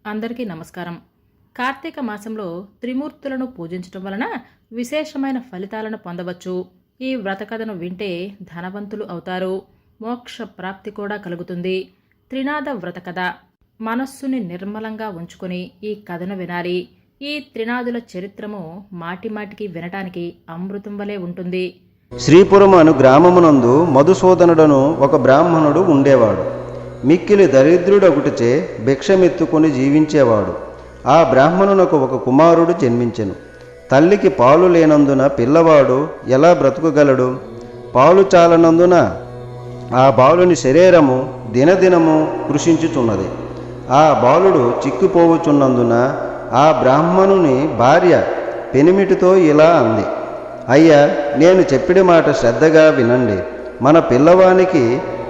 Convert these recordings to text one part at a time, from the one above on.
అందరికీ నమస్కారం. కార్తీక మాసంలో త్రిమూర్తులను పూజించటం వలన విశేషమైన ఫలితాలను పొందవచ్చు. ఈ వ్రతకథను వింటే ధనవంతులు అవుతారు, మోక్ష ప్రాప్తి కూడా కలుగుతుంది. త్రినాద వ్రతకథ. మనస్సుని నిర్మలంగా ఉంచుకొని ఈ కథను వినాలి. ఈ త్రినాదుల చరిత్రము మాటిమాటికి వినటానికి అమృతం వలె ఉంటుంది. శ్రీపురం అను గ్రామమునందు మధుసూదనుడను ఒక బ్రాహ్మణుడు ఉండేవాడు. మిక్కిలి దరిద్రుడొకటిచే భిక్షమెత్తుకుని జీవించేవాడు. ఆ బ్రాహ్మణునకు ఒక కుమారుడు జన్మించెను. తల్లికి పాలు లేనందున పిల్లవాడు ఎలా బ్రతుకగలడు? పాలు చాలనందున ఆ బాలుని శరీరము దినదినము కృషించుచున్నది. ఆ బాలుడు చిక్కిపోవుచున్నందున ఆ బ్రాహ్మణుని భార్య పెనిమిటితో ఇలా అంది: అయ్యా, నేను చెప్పిన మాట శ్రద్ధగా వినండి. మన పిల్లవానికి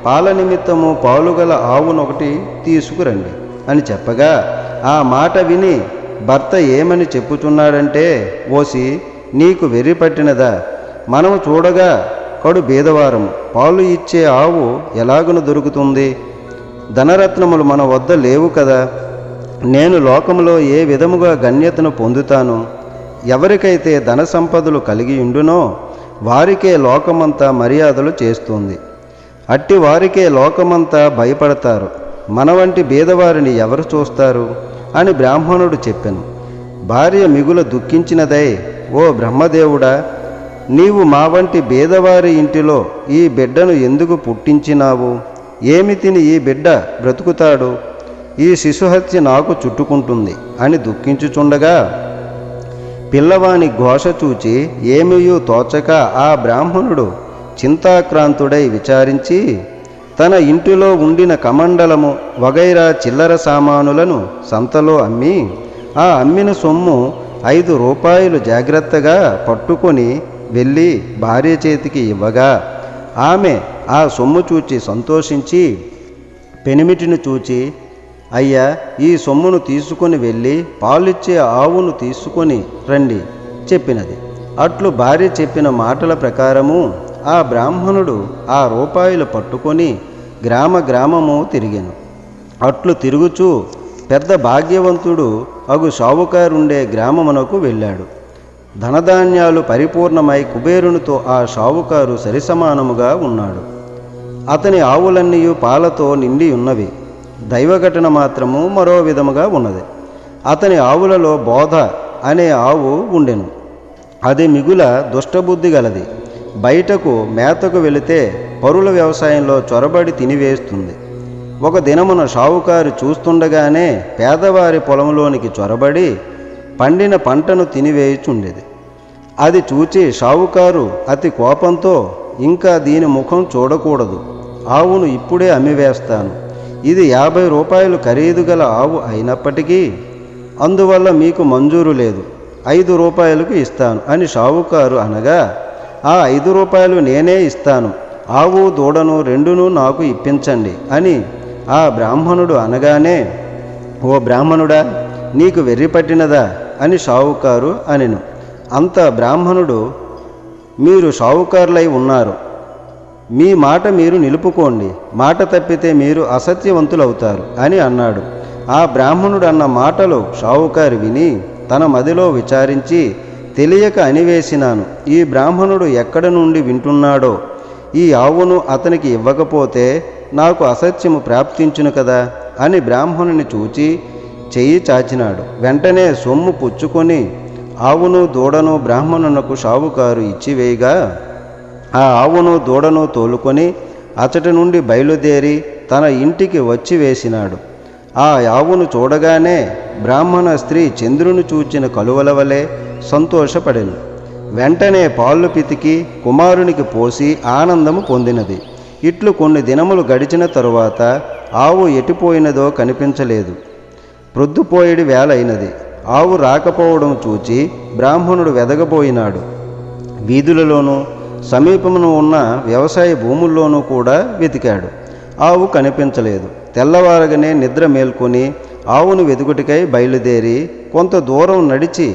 పాల నిమిత్తము పాలుగల ఆవునొకటి తీసుకురండి అని చెప్పగా, ఆ మాట విని భర్త ఏమని చెప్పుచున్నాడంటే, ఓసి, నీకు వెర్రి పట్టినదా? మనము చూడగా కడు బీదవారము, పాలు ఇచ్చే ఆవు ఎలాగున దొరుకుతుంది? ధనరత్నములు మన వద్ద లేవు కదా. నేను లోకములో ఏ విధముగా గణ్యతను పొందుతాను? ఎవరికైతే ధన సంపదలు కలిగి ఉండునో వారికే లోకమంతా మర్యాదలు చేస్తుంది. అట్టి వారికే లోకమంతా భయపడతారు. మన వంటి బీదవారిని ఎవరు చూస్తారు అని బ్రాహ్మణుడు చెప్పెను. భార్య మిగుల దుఃఖించినదై, ఓ బ్రహ్మదేవుడా, నీవు మా వంటి బీదవారి ఇంటిలో ఈ బిడ్డను ఎందుకు పుట్టించినావు? ఏమి తిని ఈ బిడ్డ బ్రతుకుతాడు? ఈ శిశుహత్య నాకు చుట్టుకుంటుంది అని దుఃఖించుచుండగా, పిల్లవాని ఘోష చూచి ఏమీయూ తోచక ఆ బ్రాహ్మణుడు చింతాక్రాంతుడై విచారించి తన ఇంటిలో ఉండిన కమండలము వగైరా చిల్లర సామానులను సంతలో అమ్మి ఆ అమ్మిన సొమ్ము 5 రూపాయలు జాగ్రత్తగా పట్టుకొని వెళ్ళి భార్య చేతికి ఇవ్వగా, ఆమె ఆ సొమ్ము చూచి సంతోషించి పెనిమిటిని చూచి, అయ్యా, ఈ సొమ్మును తీసుకొని వెళ్ళి పాలిచ్చే ఆవును తీసుకొని రండి చెప్పినది. అట్లు భార్య చెప్పిన మాటల ప్రకారము ఆ బ్రాహ్మణుడు ఆ రూపాయలు పట్టుకొని గ్రామము తిరిగెను. అట్లు తిరుగుచూ పెద్ద భాగ్యవంతుడు అగు షావుకారుండే గ్రామమునకు వెళ్ళాడు. ధనధాన్యాలు పరిపూర్ణమై కుబేరునితో ఆ షావుకారు సరిసమానముగా ఉన్నాడు. అతని ఆవులన్నీ పాలతో నిండి ఉన్నవి. దైవఘటన మాత్రము మరో విధముగా ఉన్నది. అతని ఆవులలో బోధ అనే ఆవు ఉండెను. అది మిగుల దుష్టబుద్ధి గలది. బయటకు మేతకు వెళితే పరుల వ్యవసాయంలో చొరబడి తినివేస్తుంది. ఒక దినమున షావుకారు చూస్తుండగానే పేదవారి పొలంలోనికి చొరబడి పండిన పంటను తినివేయుచుండేది. అది చూచి షావుకారు అతి కోపంతో, ఇంకా దీని ముఖం చూడకూడదు, ఆవును ఇప్పుడే అమ్మివేస్తాను. ఇది 50 రూపాయలు ఖరీదు గల ఆవు అయినప్పటికీ అందువల్ల మీకు మంజూరు లేదు, 5 రూపాయలకు ఇస్తాను అని షావుకారు అనగా, ఆ 5 రూపాయలు నేనే ఇస్తాను, ఆవు దూడను రెండును నాకు ఇప్పించండి అని ఆ బ్రాహ్మణుడు అనగానే, ఓ బ్రాహ్మణుడా, నీకు వెర్రి పట్టినదా అని షావుకారు అనెను. అంత బ్రాహ్మణుడు, మీరు షావుకారులై ఉన్నారు, మీ మాట మీరు నిలుపుకోండి, మాట తప్పితే మీరు అసత్యవంతులవుతారు అని అన్నాడు. ఆ బ్రాహ్మణుడు అన్న మాటలు షావుకారు విని తన మదిలో విచారించి, తెలియక అనివేసినాను, ఈ బ్రాహ్మణుడు ఎక్కడ నుండి వింటున్నాడో, ఈ ఆవును అతనికి ఇవ్వకపోతే నాకు అసత్యము ప్రాప్తించును కదా అని బ్రాహ్మణుని చూచి చెయ్యి చాచినాడు. వెంటనే సొమ్ము పుచ్చుకొని ఆవును దూడను బ్రాహ్మణునకు షావుకారు ఇచ్చివేయగా, ఆ ఆవును దూడను తోలుకొని అచటి నుండి బయలుదేరి తన ఇంటికి వచ్చి వేసినాడు. ఆ ఆవును చూడగానే బ్రాహ్మణ స్త్రీ చంద్రుని చూచిన కలువల వలె సంతోషపడెను. వెంటనే పాలు పితికి కుమారునికి పోసి ఆనందము పొందినది. ఇట్లు కొన్ని దినములు గడిచిన తరువాత ఆవు ఎటుపోయినదో కనిపించలేదు. ప్రొద్దుపోయేడి వేళైనది. ఆవు రాకపోవడం చూచి బ్రాహ్మణుడు వెదగబోయినాడు. వీధులలోనూ సమీపమున ఉన్న వ్యవసాయ భూముల్లోనూ కూడా వెతికాడు. ఆవు కనిపించలేదు. తెల్లవారగానే నిద్ర మేల్కొని ఆవును వెతుకుటికై బయలుదేరి కొంత దూరం నడిచి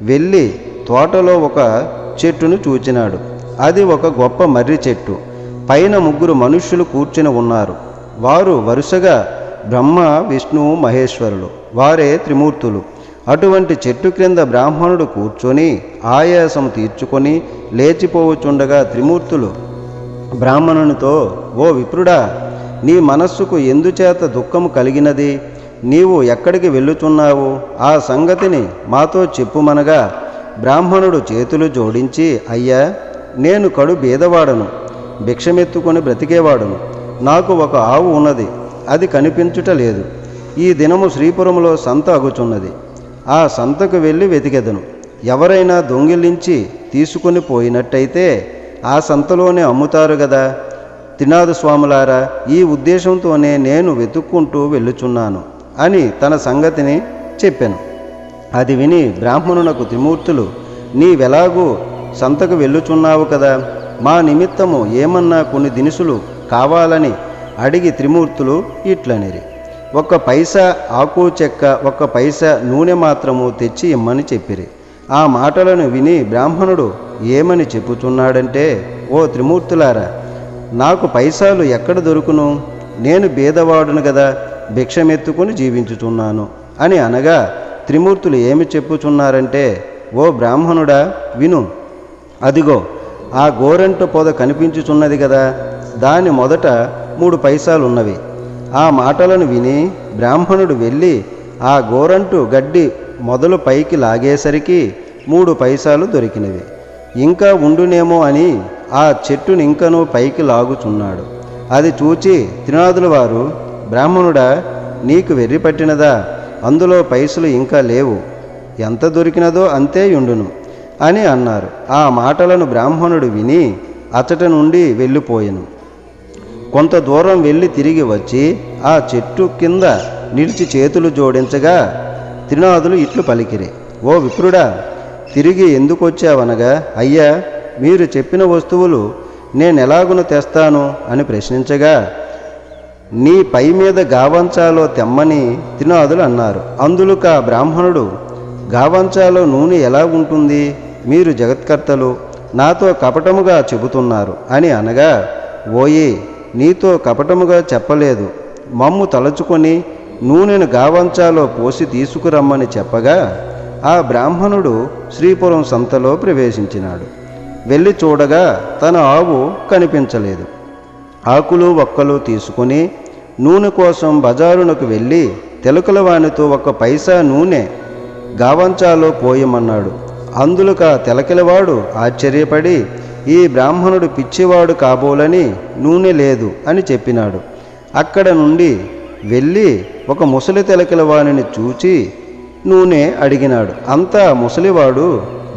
వెళ్ళి తోటలో ఒక చెట్టును చూచినాడు. అది ఒక గొప్ప మర్రి చెట్టు. పైన 3 మనుష్యులు కూర్చుని ఉన్నారు. వారు వరుసగా బ్రహ్మ, విష్ణువు, మహేశ్వరులు. వారే త్రిమూర్తులు. అటువంటి చెట్టు క్రింద బ్రాహ్మణుడు కూర్చొని ఆయాసం తీర్చుకొని లేచిపోవచుండగా త్రిమూర్తులు బ్రాహ్మణునితో, ఓ విప్రుడా, నీ మనస్సుకు ఎందుచేత దుఃఖము కలిగినది? నీవు ఎక్కడికి వెళ్ళుచున్నావు? ఆ సంగతిని మాతో చెప్పుమనగా బ్రాహ్మణుడు చేతులు జోడించి, అయ్యా, నేను కడు బీదవాడను, భిక్షమెత్తుకొని బ్రతికేవాడును. నాకు ఒక ఆవు ఉన్నది, అది కనిపించుట లేదు. ఈ దినము శ్రీపురములో సంత అగుచున్నది. ఆ సంతకు వెళ్ళి వెతికెదను. ఎవరైనా దొంగిలించి తీసుకొని పోయినట్టయితే ఆ సంతలోనే అమ్ముతారు గదా. త్రినాథ స్వాములారా, ఈ ఉద్దేశంతోనే నేను వెతుక్కుంటూ వెళ్ళుచున్నాను అని తన సంగతిని చెప్పాను. అది విని బ్రాహ్మణునకు త్రిమూర్తులు, నీవెలాగూ సంతకు వెళ్ళుచున్నావు కదా, మా నిమిత్తము ఏమన్నా కొన్ని దినుసులు కావాలని అడిగి త్రిమూర్తులు ఇట్లనిరి, 1 పైసా ఆకు చెక్క, 1 పైసా నూనె మాత్రము తెచ్చి ఇమ్మని చెప్పిరి. ఆ మాటలను విని బ్రాహ్మణుడు ఏమని చెప్పుచున్నాడంటే, ఓ త్రిమూర్తులారా, నాకు పైసాలు ఎక్కడ దొరుకును? నేను బీదవాడును గదా, భిక్షమెత్తుకుని జీవించుచున్నాను అని అనగా త్రిమూర్తులు ఏమి చెప్పుచున్నారంటే, ఓ బ్రాహ్మణుడా, విను. అదిగో ఆ గోరంట పొద కనిపించుచున్నది కదా, దాని మొదట 3 పైసాలున్నవి. ఆ మాటలను విని బ్రాహ్మణుడు వెళ్ళి ఆ గోరంటు గడ్డి మొదలు పైకి లాగేసరికి 3 పైసాలు దొరికినవి. ఇంకా ఉండునేమో అని ఆ చెట్టుని ఇంకనూ పైకి లాగుచున్నాడు. అది చూచి త్రినాథుల వారు, బ్రాహ్మణుడా, నీకు వెర్రి పట్టినదా? అందులో పైసలు ఇంకా లేవు, ఎంత దొరికినదో అంతే యుండును అని అన్నారు. ఆ మాటలను బ్రాహ్మణుడు విని అచట నుండి వెళ్ళిపోయెను. కొంత దూరం వెళ్ళి తిరిగి వచ్చి ఆ చెట్టు కింద నిలిచి చేతులు జోడించగా త్రినాథులు ఇట్లు పలికిరి, ఓ విప్రుడా, తిరిగి ఎందుకు వచ్చావనగా, అయ్యా, మీరు చెప్పిన వస్తువులు నేనెలాగున తెస్తాను అని ప్రశ్నించగా, నీ పై మీద గావంచాలో తెమ్మని త్రినాథులు అన్నారు. అందులోకి ఆ బ్రాహ్మణుడు, గావంచాలో నూనె ఎలా ఉంటుంది? మీరు జగత్కర్తలు, నాతో కపటముగా చెబుతున్నారు అని అనగా, ఓయి, నీతో కపటముగా చెప్పలేదు, మమ్ము తలచుకొని నూనెను గావంచాలో పోసి తీసుకురమ్మని చెప్పగా ఆ బ్రాహ్మణుడు శ్రీపురం సంతలో ప్రవేశించినాడు. వెళ్ళి చూడగా తన ఆవు కనిపించలేదు. ఆకులు ఒక్కలు తీసుకుని నూనె కోసం బజారునకు వెళ్ళి తెలకలవానితో 1 పైసా నూనె గావంచాలో పోయమన్నాడు. అందులోక తెలకిలవాడు ఆశ్చర్యపడి, ఈ బ్రాహ్మణుడు పిచ్చివాడు కాబోలని నూనె లేదు అని చెప్పినాడు. అక్కడ నుండి వెళ్ళి ఒక ముసలి తెలకిలవాణిని చూచి నూనె అడిగినాడు. అంతా ముసలివాడు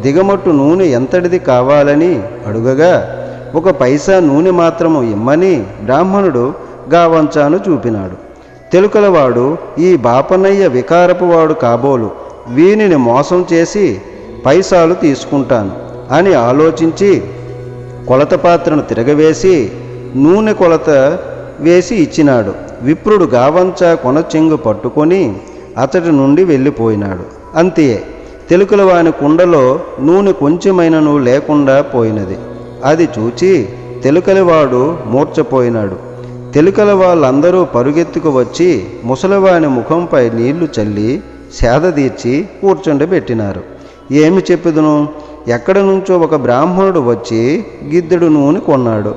దిగమట్టు నూనె ఎంతటిది కావాలని అడుగగా 1 పైసా నూనె మాత్రము ఇమ్మని బ్రాహ్మణుడు గావంచాను చూపినాడు. తెలుకలవాడు, ఈ బాపనయ్య వికారపువాడు కాబోలు, వీనిని మోసం చేసి పైసాలు తీసుకుంటాను అని ఆలోచించి కొలత పాత్రను తిరగవేసి నూనె కొలత వేసి ఇచ్చినాడు. విప్రుడు గావంచా కొనచెంగు పట్టుకొని అతడి నుండి వెళ్ళిపోయినాడు. అంతే, తెలుకలవాని కుండలో నూనె కొంచెమైనను లేకుండా పోయినది. అది చూచి తెలుకలివాడు మూర్చపోయినాడు. తెలుకల వాళ్ళందరూ పరుగెత్తుకు వచ్చి ముసలివాని ముఖంపై నీళ్లు చల్లి సేదదీర్చి కూర్చుండబెట్టినారు. ఏమి చెప్పుదును? ఎక్కడి నుంచో ఒక బ్రాహ్మణుడు వచ్చి గిద్దెడు నూనె కొన్నాడు.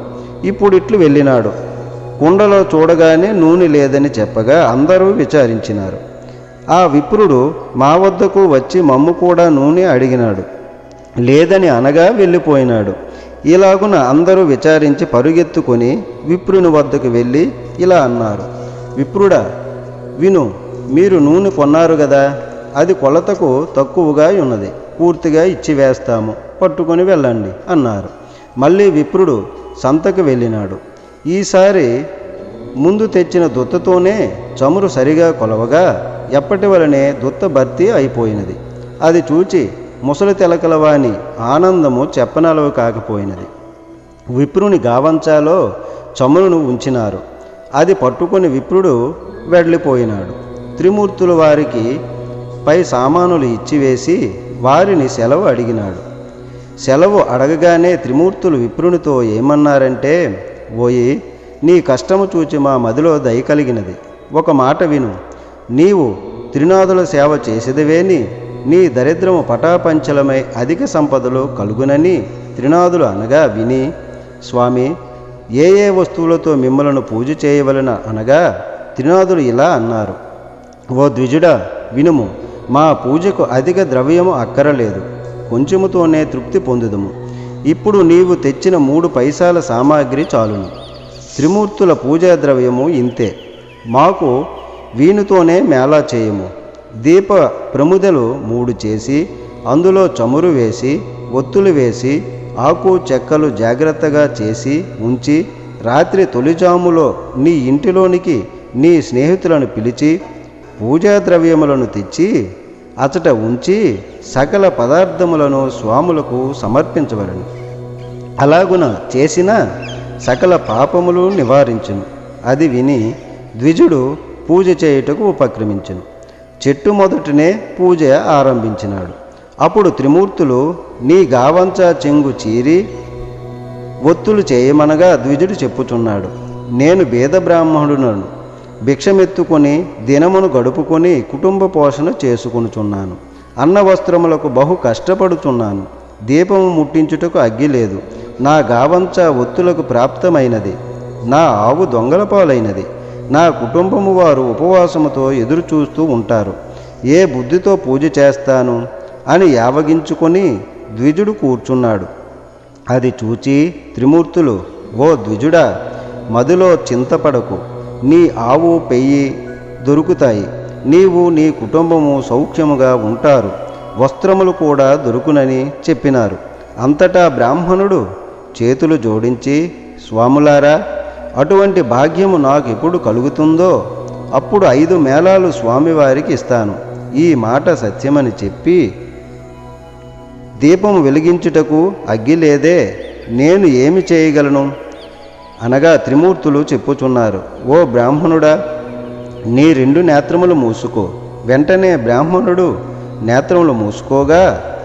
ఇప్పుడు ఇట్లు వెళ్ళినాడు. కుండలో చూడగానే నూనె లేదని చెప్పగా అందరూ విచారించినారు. ఆ విప్రుడు మా వద్దకు వచ్చి మమ్ము కూడా నూనె అడిగినాడు. లేదని అనగా వెళ్ళిపోయినాడు. ఇలాగున అందరూ విచారించి పరుగెత్తుకొని విప్రుని వద్దకు వెళ్ళి ఇలా అన్నారు, విప్రుడా, విను, మీరు నూనె కొన్నారు కదా, అది కొలతకు తక్కువగా ఉన్నది, పూర్తిగా ఇచ్చివేస్తాము, పట్టుకొని వెళ్ళండి అన్నారు. మళ్ళీ విప్రుడు సంతకు వెళ్ళినాడు. ఈసారి ముందు తెచ్చిన దుత్తతోనే చమురు సరిగా కొలవగా ఎప్పటి వలనే దుత్త భర్తీ అయిపోయినది. అది చూచి ముసలి తెలకలవాని ఆనందము చెప్పనలవు కాకపోయినది. విప్రుని గావంచాలో చమురును ఉంచినారు. అది పట్టుకొని విప్రుడు వెళ్ళిపోయినాడు. త్రిమూర్తుల వారికి పై సామానులు ఇచ్చివేసి వారిని సెలవు అడిగినాడు. సెలవు అడగగానే త్రిమూర్తులు విప్రునితో ఏమన్నారంటే, ఓయి, నీ కష్టము చూచి మా మదిలో దయ కలిగినది. ఒక మాట విను. నీవు త్రినాదుల సేవ చేసేదివేని నీ దరిద్రము పటాపంచలమై అధిక సంపదలు కలుగునని త్రినాదులు అనగా విని, స్వామి, ఏ ఏ వస్తువులతో మిమ్మలను పూజ చేయవలన అనగా త్రినాదులు ఇలా అన్నారు: ఓ ద్విజుడా, వినుము. మా పూజకు అధిక ద్రవ్యము అక్కరలేదు, కొంచెముతోనే తృప్తి పొందుదుము. ఇప్పుడు నీవు తెచ్చిన 3 పైసాల సామాగ్రి చాలును. త్రిమూర్తుల పూజా ద్రవ్యము ఇంతే. మాకు వీనితోనే మేళా చేయము. దీప ప్రముదలు 3 చేసి అందులో చమురు వేసి ఒత్తులు వేసి ఆకు చెక్కలు జాగ్రత్తగా చేసి ఉంచి రాత్రి తొలిజాములో నీ ఇంటిలోనికి నీ స్నేహితులను పిలిచి పూజా ద్రవ్యములను తెచ్చి అచట ఉంచి సకల పదార్థములను స్వాములకు సమర్పించవలను. అలాగున చేసిన సకల పాపములు నివారించును. అది విని ద్విజుడు పూజ చేయుటకు ఉపక్రమించెను. చెట్టు మొదటనే పూజ ఆరంభించినాడు. అప్పుడు త్రిమూర్తులు నీ గావంచా చెంగు చీరి ఒత్తులు చేయమనగా ద్విజుడు చెప్పుచున్నాడు: నేను బేద బ్రాహ్మణుడను, భిక్షమెత్తుకొని దినమును గడుపుకొని కుటుంబ పోషణ చేసుకొనుచున్నాను. అన్న వస్త్రములకు బహు కష్టపడుచున్నాను. దీపము ముట్టించుటకు అగ్గి లేదు. నా గావంచ ఒత్తులకు ప్రాప్తమైనది. నా ఆవు దొంగల పాలైనది. నా కుటుంబము వారు ఉపవాసముతో ఎదురు చూస్తూ ఉంటారు. ఏ బుద్ధితో పూజ చేస్తాను అని యావగించుకొని ద్విజుడు కూర్చున్నాడు. అది చూచి త్రిమూర్తులు, ఓ ద్విజుడా, మదిలో చింతపడకు. నీ ఆవు పెయ్యి దొరుకుతాయి. నీవు నీ కుటుంబము సౌఖ్యముగా ఉంటారు. వస్త్రములు కూడా దొరుకునని చెప్పినారు. అంతటా బ్రాహ్మణుడు చేతులు జోడించి, స్వాములారా, అటువంటి భాగ్యము నాకు ఎప్పుడు కలుగుతుందో అప్పుడు 5 మేళాలు స్వామివారికి ఇస్తాను. ఈ మాట సత్యమని చెప్పి, దీపము వెలిగించుటకు అగ్గి లేదే, నేను ఏమి చేయగలను అనగా త్రిమూర్తులు చెప్పుచున్నారు: ఓ బ్రాహ్మణుడా, నీ 2 నేత్రములు మూసుకో. వెంటనే బ్రాహ్మణుడు నేత్రములు మూసుకోగా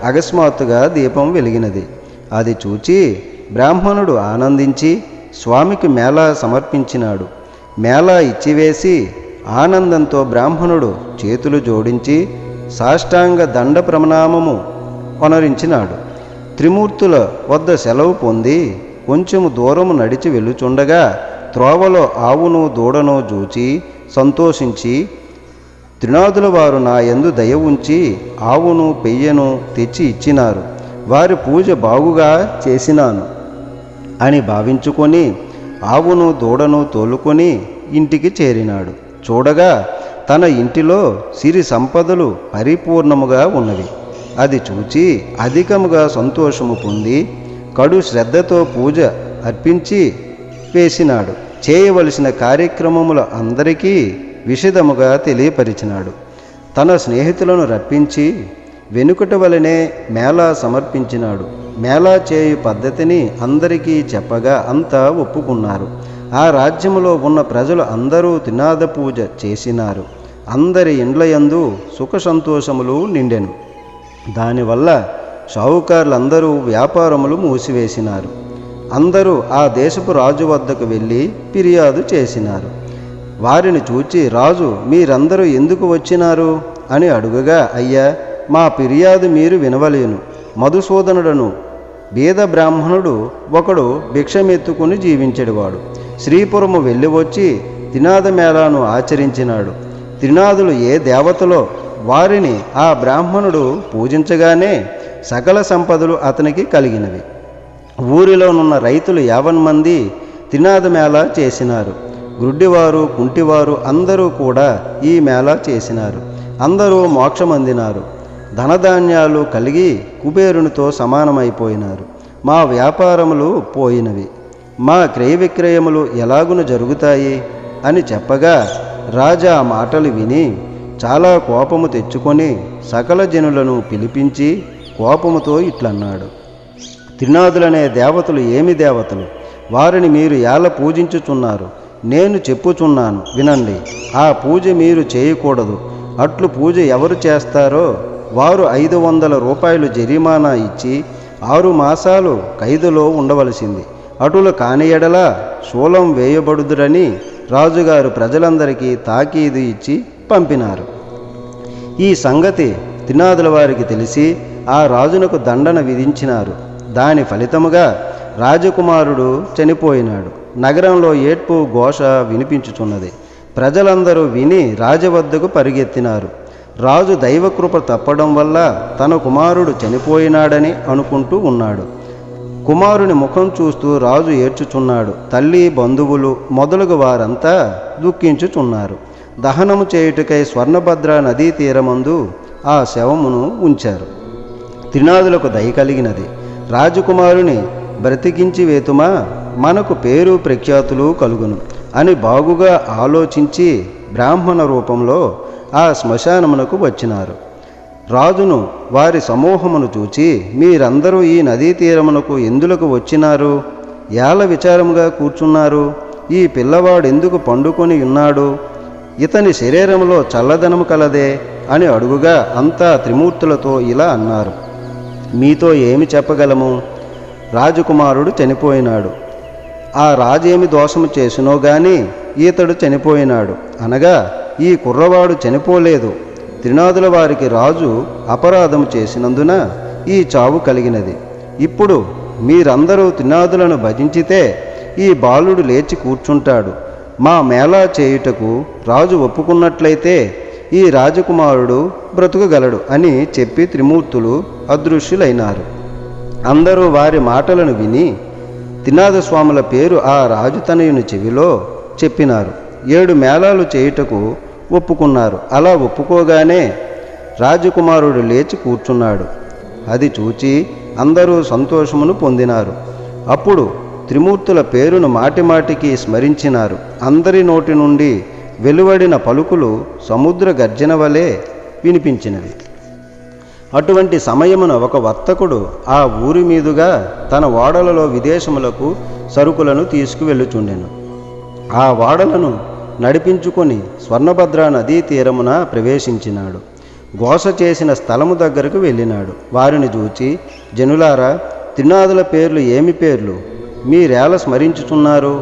అకస్మాత్తుగా దీపం వెలిగినది. అది చూచి బ్రాహ్మణుడు ఆనందించి స్వామికి మేళా సమర్పించినాడు. మేళా ఇచ్చివేసి ఆనందంతో బ్రాహ్మణుడు చేతులు జోడించి సాష్టాంగ దండ ప్రణామము కొనరించినాడు. త్రిమూర్తుల వద్ద సెలవు పొంది కొంచెము దూరము నడిచి వెళ్ళుచుండగా త్రోవలో ఆవును దూడను చూచి సంతోషించి, త్రినాదుల వారు నా యందు దయ ఉంచి ఆవును పెయ్యను తెచ్చి ఇచ్చినారు. వారి పూజ బాగుగా చేసినాను అని భావించుకొని ఆవును దూడను తోలుకొని ఇంటికి చేరినాడు. చూడగా తన ఇంటిలో సిరి సంపదలు పరిపూర్ణముగా ఉన్నవి. అది చూచి అధికముగా సంతోషము పొంది కడు శ్రద్ధతో పూజ అర్పించి వేసినాడు. చేయవలసిన కార్యక్రమముల అందరికీ విశదముగా తెలియపరిచినాడు. తన స్నేహితులను రప్పించి వెనుకటి వలనే మేళా సమర్పించినాడు. మేళా చేయు పద్ధతిని అందరికీ చెప్పగా అంతా ఒప్పుకున్నారు. ఆ రాజ్యములో ఉన్న ప్రజలు అందరూ త్రినాద పూజ చేసినారు. అందరి ఇండ్లయందు సుఖ సంతోషములు నిండెను. దానివల్ల షావుకారులందరూ వ్యాపారములు మూసివేసినారు. అందరూ ఆ దేశపు రాజు వద్దకు వెళ్ళి ఫిర్యాదు చేసినారు. వారిని చూచి రాజు, మీరందరూ ఎందుకు వచ్చినారు అని అడుగగా, అయ్యా, మా ఫిర్యాదు మీరు వినవలేను. మధుసూదనుడను బీద బ్రాహ్మణుడు ఒకడు భిక్షమెత్తుకుని జీవించేవాడు. శ్రీపురము వెళ్ళి వచ్చి త్రినాద మేళాను ఆచరించినాడు. త్రినాదులు ఏ దేవతలో వారిని ఆ బ్రాహ్మణుడు పూజించగానే సకల సంపదలు అతనికి కలిగినవి. ఊరిలోనున్న రైతులు 50 మంది త్రినాద మేళా చేసినారు. గ్రుడ్డివారు, కుంటివారు అందరూ కూడా ఈ మేళా చేసినారు. అందరూ మోక్షమందినారు. ధనధాన్యాలు కలిగి కుబేరునితో సమానమైపోయినారు. మా వ్యాపారములు పోయినవి. మా క్రయ విక్రయములు ఎలాగున జరుగుతాయి అని చెప్పగా రాజా ఆ మాటలు విని చాలా కోపము తెచ్చుకొని సకల జనులను పిలిపించి కోపముతో ఇట్లన్నాడు: త్రినాదులనే దేవతలు ఏమి దేవతలు? వారిని మీరు ఎలా పూజించుచున్నారు? నేను చెప్పుచున్నాను వినండి. ఆ పూజ మీరు చేయకూడదు. అట్లు పూజ ఎవరు చేస్తారో వారు 500 రూపాయలు జరిమానా ఇచ్చి 6 మాసాలు ఖైదులో ఉండవలసింది. అటులు కాని ఎడల శూలం వేయబడుదురని రాజుగారు ప్రజలందరికీ తాకీదు ఇచ్చి పంపినారు. ఈ సంగతి త్రినాదుల వారికి తెలిసి ఆ రాజునకు దండన విధించినారు. దాని ఫలితముగా రాజకుమారుడు చనిపోయినాడు. నగరంలో ఏడ్పు ఘోష వినిపించుచున్నది. ప్రజలందరూ విని రాజవద్దకు పరిగెత్తినారు. రాజు దైవకృప తప్పడం వల్ల తన కుమారుడు చనిపోయినాడని అనుకుంటూ ఉన్నాడు. కుమారుని ముఖం చూస్తూ రాజు ఏడ్చుచున్నాడు. తల్లి, బంధువులు మొదలగు వారంతా దుఃఖించుచున్నారు. దహనము చేయుటకై స్వర్ణభద్ర నదీ తీరమందు ఆ శవమును ఉంచారు. త్రినాదులకు దయ కలిగినది. రాజకుమారుని బ్రతికించి వేతుమా, మనకు పేరు ప్రఖ్యాతులు కలుగును అని బాగుగా ఆలోచించి బ్రాహ్మణ రూపంలో ఆ శ్మశానమునకు వచ్చినారు. రాజును వారి సమూహమును చూచి, మీరందరూ ఈ నదీ తీరమునకు ఎందులకు వచ్చినారు? ఏల విచారముగా కూర్చున్నారు? ఈ పిల్లవాడు ఎందుకు పండుకొని ఉన్నాడు? ఇతని శరీరంలో చల్లదనము కలదే అని అడుగుగా అంతా త్రిమూర్తులతో ఇలా అన్నారు. మీతో ఏమి చెప్పగలము? రాజకుమారుడు చనిపోయినాడు. ఆ రాజేమి దోషము చేసినో గాని ఈతడు చనిపోయినాడు అనగా ఈ కుర్రవాడు చనిపోలేదు. త్రినాదుల వారికి రాజు అపరాధము చేసినందున ఈ చావు కలిగినది. ఇప్పుడు మీరందరూ త్రినాదులను భజించితే ఈ బాలుడు లేచి కూర్చుంటాడు. మా మేళా చేయుటకు రాజు ఒప్పుకున్నట్లయితే ఈ రాజకుమారుడు బ్రతుకగలడు అని చెప్పి త్రిమూర్తులు అదృశ్యులైనారు. అందరూ వారి మాటలను విని త్రినాథ స్వాముల పేరు ఆ రాజుతనయుని చెవిలో చెప్పినారు. 7 మేళాలు చేయుటకు ఒప్పుకున్నారు. అలా ఒప్పుకోగానే రాజకుమారుడు లేచి కూర్చున్నాడు. అది చూచి అందరూ సంతోషమును పొందినారు. అప్పుడు త్రిమూర్తుల పేరును మాటిమాటికి స్మరించినారు. అందరి నోటి నుండి వెలువడిన పలుకులు సముద్ర గర్జన వలె వినిపించినవి. అటువంటి సమయమున ఒక వర్తకుడు ఆ ఊరి మీదుగా తన ఓడలలో విదేశములకు సరుకులను తీసుకువెళ్ళుచుండెను. ఆ ఓడలను నడిపించుకొని స్వర్ణభద్ర నదీ తీరమున ప్రవేశించినాడు. ఘోష చేసిన స్థలము దగ్గరకు వెళ్ళినాడు. వారిని చూచి, జనులారా, త్రినాదుల పేర్లు ఏమి పేర్లు? మీరేల స్మరించుచున్నారు?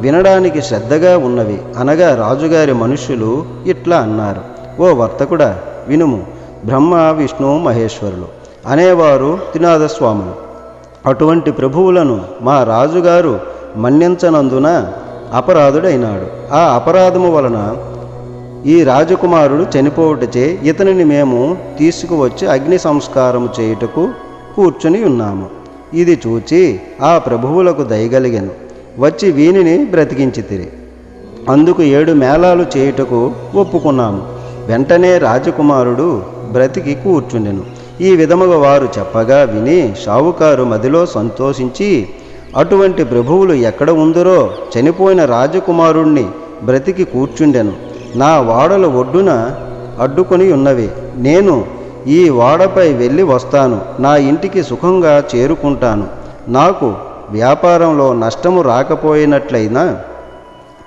వినడానికి శ్రద్ధగా ఉన్నవి అనగా రాజుగారి మనుష్యులు ఇట్లా అన్నారు. ఓ వర్తకుడా, వినుము. బ్రహ్మ, విష్ణు, మహేశ్వరులు అనేవారు త్రినాథ స్వాములు. అటువంటి ప్రభువులను మా రాజుగారు మన్నించనందున అపరాధుడైనాడు. ఆ అపరాధము వలన ఈ రాజకుమారుడు చనిపోవుటచే ఇతనిని మేము తీసుకువచ్చి అగ్ని సంస్కారము చేయుటకు కూర్చుని ఉన్నాము. ఇది చూచి ఆ ప్రభువులకు దయగలిగెను. వచ్చి వీనిని బ్రతికించితిరి. అందుకు 7 మేళాలు చేయుటకు ఒప్పుకున్నాము. వెంటనే రాజకుమారుడు బ్రతికి కూర్చుండెను. ఈ విధముగా వారు చెప్పగా విని షావుకారు మదిలో సంతోషించి, అటువంటి ప్రభువులు ఎక్కడ ఉందరో చనిపోయిన రాజకుమారుణ్ణి బ్రతికి కూర్చుండెను. నా ఓడల ఒడ్డున అడ్డుకొని ఉన్నవి. నేను ఈ ఓడపై వెళ్ళి వస్తాను. నా ఇంటికి సుఖంగా చేరుకుంటాను. నాకు వ్యాపారంలో నష్టము రాకపోయినట్లయినా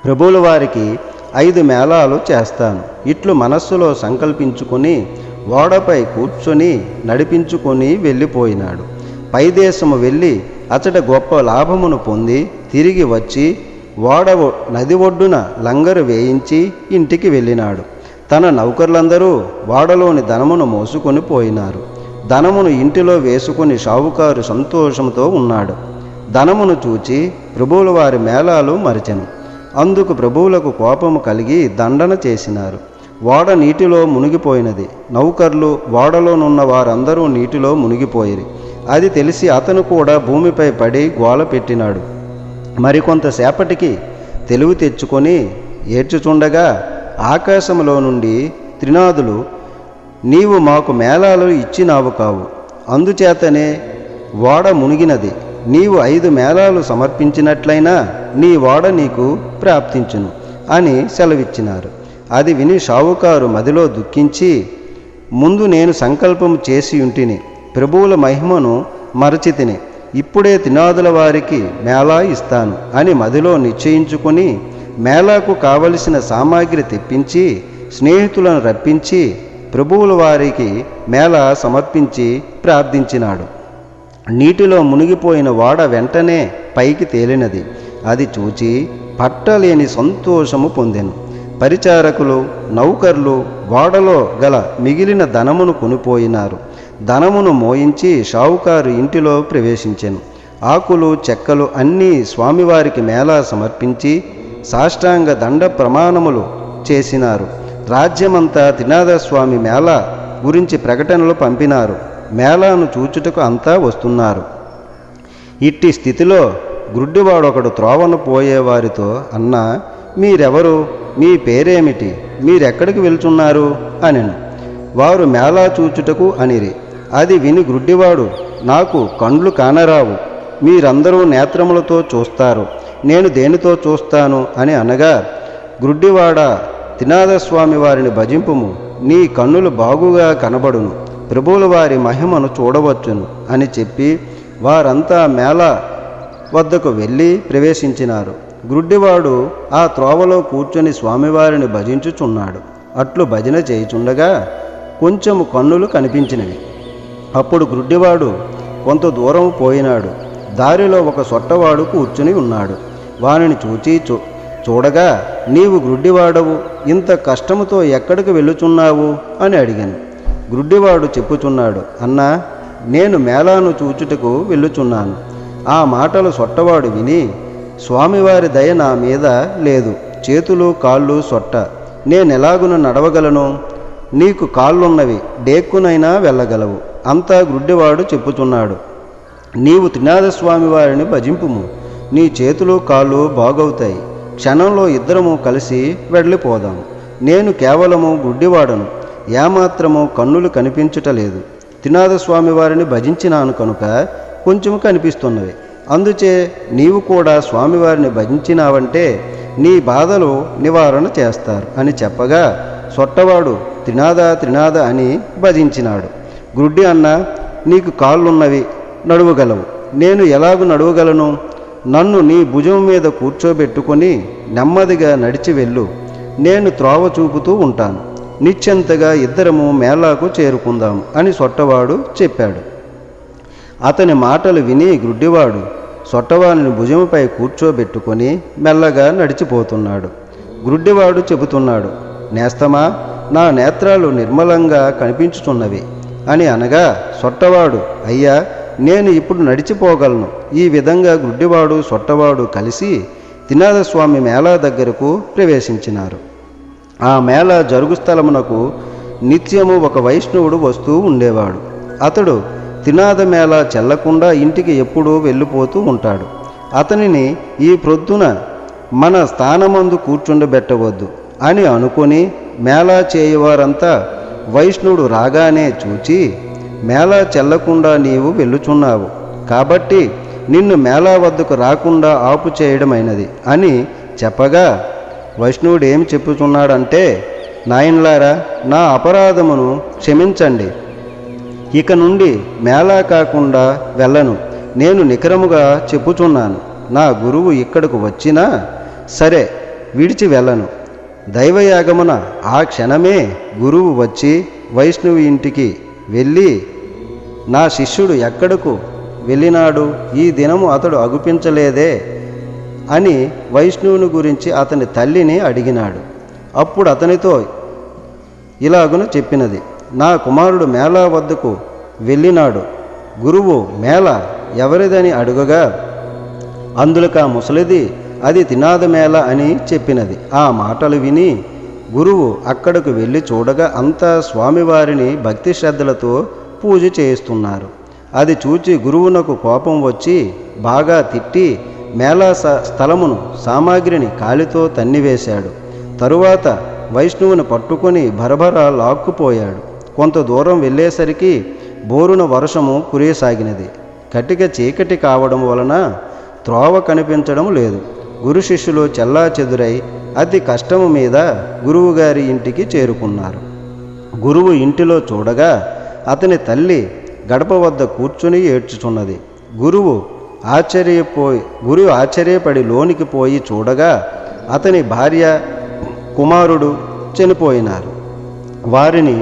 ప్రభువుల వారికి 5 మేళాలు చేస్తాను. ఇట్లు మనస్సులో సంకల్పించుకొని ఓడపై కూర్చొని నడిపించుకొని వెళ్ళిపోయినాడు. పైదేశము వెళ్ళి అచట గొప్ప లాభమును పొంది తిరిగి వచ్చి ఓడ నది ఒడ్డున లంగరు వేయించి ఇంటికి వెళ్ళినాడు. తన నౌకర్లందరూ ఓడలోని ధనమును మోసుకొని పోయినారు. ధనమును ఇంటిలో వేసుకొని షావుకారు సంతోషంతో ఉన్నాడు. ధనమును చూచి ప్రభువుల వారి మేళాలు మరిచెను. అందుకు ప్రభువులకు కోపము కలిగి దండన చేసినారు. ఓడ నీటిలో మునిగిపోయినది. నౌకర్లు, ఓడలోనున్న వారందరూ నీటిలో మునిగిపోయిరి. అది తెలిసి అతను కూడా భూమిపై పడి గోల పెట్టినాడు. మరికొంతసేపటికి తెలివి తెచ్చుకొని ఏడ్చుచుండగా ఆకాశములో నుండి త్రినాదులు, నీవు మాకు మేళాలు ఇచ్చినావు కావు, అందుచేతనే ఓడ మునిగినది. నీవు 5 మేళాలు సమర్పించినట్లయినా నీ ఓడ నీకు ప్రాప్తించును అని సెలవిచ్చినారు. అది విని షావుకారు మదిలో దుఃఖించి, ముందు నేను సంకల్పము చేసి ఉంటిని, ప్రభువుల మహిమను మరచితిని. ఇప్పుడే త్రినాదుల వారికి మేళా ఇస్తాను అని మదిలో నిశ్చయించుకొని మేళాకు కావలసిన సామాగ్రి తెప్పించి స్నేహితులను రప్పించి ప్రభువుల వారికి మేళా సమర్పించి ప్రార్థించినాడు. నీటిలో మునిగిపోయిన ఓడ వెంటనే పైకి తేలినది. అది చూచి పట్టలేని సంతోషము పొందెను. పరిచారకులు నౌకర్లు ఓడలో గల మిగిలిన ధనమును కొనిపోయినారు. ధనమును మోయించి షావుకారు ఇంటిలో ప్రవేశించెను. ఆకులు చెక్కలు అన్నీ స్వామివారికి మేళా సమర్పించి సాష్టాంగ దండ ప్రమాణములు చేసినారు. రాజ్యమంతా త్రినాథస్వామి మేళా గురించి ప్రకటనలు పంపినారు. మేళాను చూచుటకు అంతా వస్తున్నారు. ఇట్టి స్థితిలో గ్రుడ్డివాడొకడు త్రోవను పోయేవారితో, అన్నా, మీరెవరు? మీ పేరేమిటి? మీరెక్కడికి వెళ్తున్నారు అనెను. వారు మేళా చూచుటకు అనిరి. అది విని గ్రుడ్డివాడు, నాకు కండ్లు కానరావు, మీరందరూ నేత్రములతో చూస్తారు, నేను దేనితో చూస్తాను అని అనగా, గ్రుడ్డివాడా, త్రినాథస్వామి వారిని భజింపుము, నీ కన్నులు బాగుగా కనబడును, ప్రభువుల వారి మహిమను చూడవచ్చును అని చెప్పి వారంతా మేళా వద్దకు వెళ్ళి ప్రవేశించినారు. గ్రుడ్డివాడు ఆ త్రోవలో కూర్చొని స్వామివారిని భజించుచున్నాడు. అట్లు భజన చేయుచుండగా కొంచెము కన్నులు కనిపించినవి. అప్పుడు గ్రుడ్డివాడు కొంత దూరం పోయినాడు. దారిలో ఒక సొట్టవాడు కూర్చుని ఉన్నాడు. వానిని చూచి చూడగా, నీవు గ్రుడ్డివాడవు, ఇంత కష్టముతో ఎక్కడికి వెళ్ళుచున్నావు అని అడిగాను. గ్రుడ్డివాడు చెప్పుచున్నాడు, అన్నా, నేను మేళాను చూచుటకు వెళ్ళుచున్నాను. ఆ మాటలు సొట్టవాడు విని, స్వామివారి దయ నా మీద లేదు, చేతులు కాళ్ళు సొట్ట, నేనెలాగున నడవగలను? నీకు కాళ్ళున్నవి, డేక్కునైనా వెళ్ళగలవు. అంతా గ్రుడ్డివాడు చెప్పుచున్నాడు. నీవు త్రినాథస్వామి వారిని భజింపుము, నీ చేతులు కాళ్ళు బాగవుతాయి. క్షణంలో ఇద్దరము కలిసి వెళ్ళిపోదాం. నేను కేవలము గుడ్డివాడను, ఏమాత్రము కన్నులు కనిపించుటలేదు. త్రినాథస్వామి వారిని భజించినాను కనుక కొంచెము కనిపిస్తున్నవి. అందుచే నీవు కూడా స్వామివారిని భజించినావంటే నీ బాధలు నివారణ చేస్తారు అని చెప్పగా, సొట్టవాడు త్రినాథ త్రినాథ అని భజించినాడు. గ్రుడ్డి అన్న, నీకు కాళ్ళున్నవి, నడువగలవు, నేను ఎలాగూ నడువగలను? నన్ను నీ భుజం మీద కూర్చోబెట్టుకొని నెమ్మదిగా నడిచి వెళ్ళు, నేను త్రోవ చూపుతూ ఉంటాను. నిశ్చింతగా ఇద్దరము మేళాకు చేరుకుందాం అని సొట్టవాడు చెప్పాడు. అతని మాటలు విని గ్రుడ్డివాడు సొట్టవాడిని భుజముపై కూర్చోబెట్టుకొని మెల్లగా నడిచిపోతున్నాడు. గ్రుడ్డివాడు చెబుతున్నాడు, నేస్తమా, నా నేత్రాలు నిర్మలంగా కనిపించుతున్నవి అని అనగా, సొట్టవాడు, అయ్యా, నేను ఇప్పుడు నడిచిపోగలను. ఈ విధంగా గ్రుడ్డివాడు సొట్టవాడు కలిసి త్రినాథస్వామి మేళా దగ్గరకు ప్రవేశించినారు. ఆ మేళా జరుగు స్థలమునకు నిత్యము ఒక వైష్ణవుడు వస్తూ ఉండేవాడు. అతడు త్రినాథ మేళా చెల్లకుండా ఇంటికి ఎప్పుడూ వెళ్ళిపోతూ ఉంటాడు. అతనిని ఈ ప్రొద్దున మన స్థానమందు కూర్చుండబెట్టవద్దు అని అనుకొని మేళా చేయవారంతా వైష్ణవుడు రాగానే చూచి, మేళా చెల్లకుండా నీవు వెళ్ళుచున్నావు కాబట్టి నిన్ను మేళా వద్దకు రాకుండా ఆపు చేయడమైనది అని చెప్పగా, వైష్ణవుడు ఏమి చెప్పుచున్నాడంటే, నాయన్లారా, నా అపరాధమును క్షమించండి, ఇక నుండి మేళా కాకుండా వెళ్ళను. నేను నికరముగా చెప్పుచున్నాను, నా గురువు ఇక్కడకు వచ్చినా సరే విడిచి వెళ్ళను. దైవయాగమున ఆ క్షణమే గురువు వచ్చి వైష్ణవి ఇంటికి వెళ్ళి, నా శిష్యుడు ఎక్కడకు వెళ్ళినాడు, ఈ దినము అతడు అగుపించలేదే అని వైష్ణవుని గురించి అతని తల్లిని అడిగినాడు. అప్పుడు అతనితో ఇలాగున చెప్పినది, నా కుమారుడు మేళా వద్దకు వెళ్ళినాడు. గురువు మేళ ఎవరిదని అడుగగా, అందులక ముసలిది, అది త్రినాథ మేళ అని చెప్పినది. ఆ మాటలు విని గురువు అక్కడకు వెళ్ళి చూడగా అంతా స్వామివారిని భక్తి శ్రద్ధలతో పూజ చేస్తున్నారు. అది చూచి గురువునకు కోపం వచ్చి బాగా తిట్టి మేళా స్థలమును సామాగ్రిని కాలితో తన్నివేశాడు. తరువాత వైష్ణవుని పట్టుకొని భరభర లాక్కుపోయాడు. కొంత దూరం వెళ్ళేసరికి బోరున వర్షము కురియసాగినది. కటిక చీకటి కావడం వలన త్రోవ కనిపించడం లేదు. గురు శిష్యులు చెల్లా చెదురై అతి కష్టము మీద గురువుగారి ఇంటికి చేరుకున్నారు. గురువు ఇంటిలో చూడగా అతని తల్లి గడప వద్ద కూర్చుని ఏడ్చుచున్నది. గురువు ఆశ్చర్యపడి లోనికి పోయి చూడగా అతని భార్య కుమారుడు చనిపోయినారు. వారిని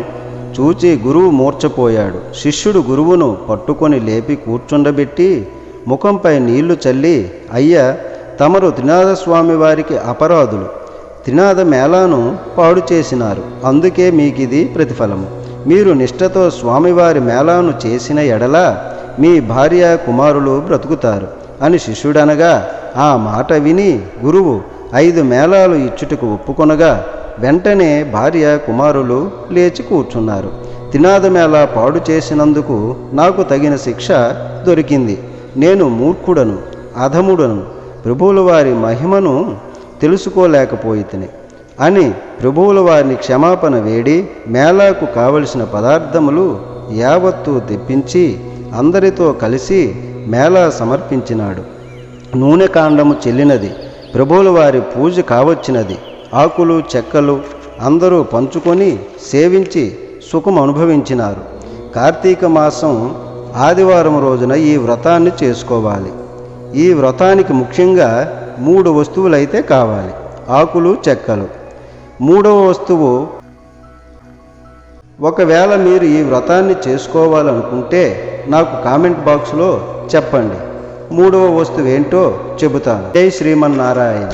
చూచి గురువు మూర్ఛపోయాడు. శిష్యుడు గురువును పట్టుకొని లేపి కూర్చుండబెట్టి ముఖంపై నీళ్లు చల్లి, అయ్యా, తమరు త్రినాథస్వామి వారికి అపరాధులు, త్రినాద మేళాను పాడు చేసినారు. అందుకే మీకిది ప్రతిఫలము. మీరు నిష్ఠతో స్వామివారి మేళాను చేసిన ఎడల మీ భార్య కుమారులు బ్రతుకుతారు అని శిష్యుడనగా, ఆ మాట విని గురువు 5 మేళాలు ఇచ్చుటకు ఒప్పుకొనగా వెంటనే భార్య కుమారులు లేచి కూర్చున్నారు. త్రినాదమేళ పాడు చేసినందుకు నాకు తగిన శిక్ష దొరికింది. నేను మూర్ఖుడను, అధముడను, ప్రభువుల వారి మహిమను తెలుసుకోలేకపోయితిని అని ప్రభువుల వారిని క్షమాపణ వేడి మేళాకు కావలసిన పదార్థములు యావత్తు తెప్పించి అందరితో కలిసి మేళా సమర్పించినాడు. నూనె కాండము చెల్లినది, ప్రభువుల వారి పూజ కావచ్చినది. ఆకులు చెక్కలు అందరూ పంచుకొని సేవించి సుఖం అనుభవించినారు. కార్తీక మాసం ఆదివారం రోజున ఈ వ్రతాన్ని చేసుకోవాలి. ఈ వ్రతానికి ముఖ్యంగా 3 వస్తువులైతే కావాలి: ఆకులు చెక్కలు. 3వ వస్తువు, ఒకవేళ మీరు ఈ వ్రతాన్ని చేసుకోవాలనుకుంటే నాకు కామెంట్ బాక్స్లో చెప్పండి. 3వ వస్తువు ఏంటో చెబుతాను. జై శ్రీమన్నారాయణ.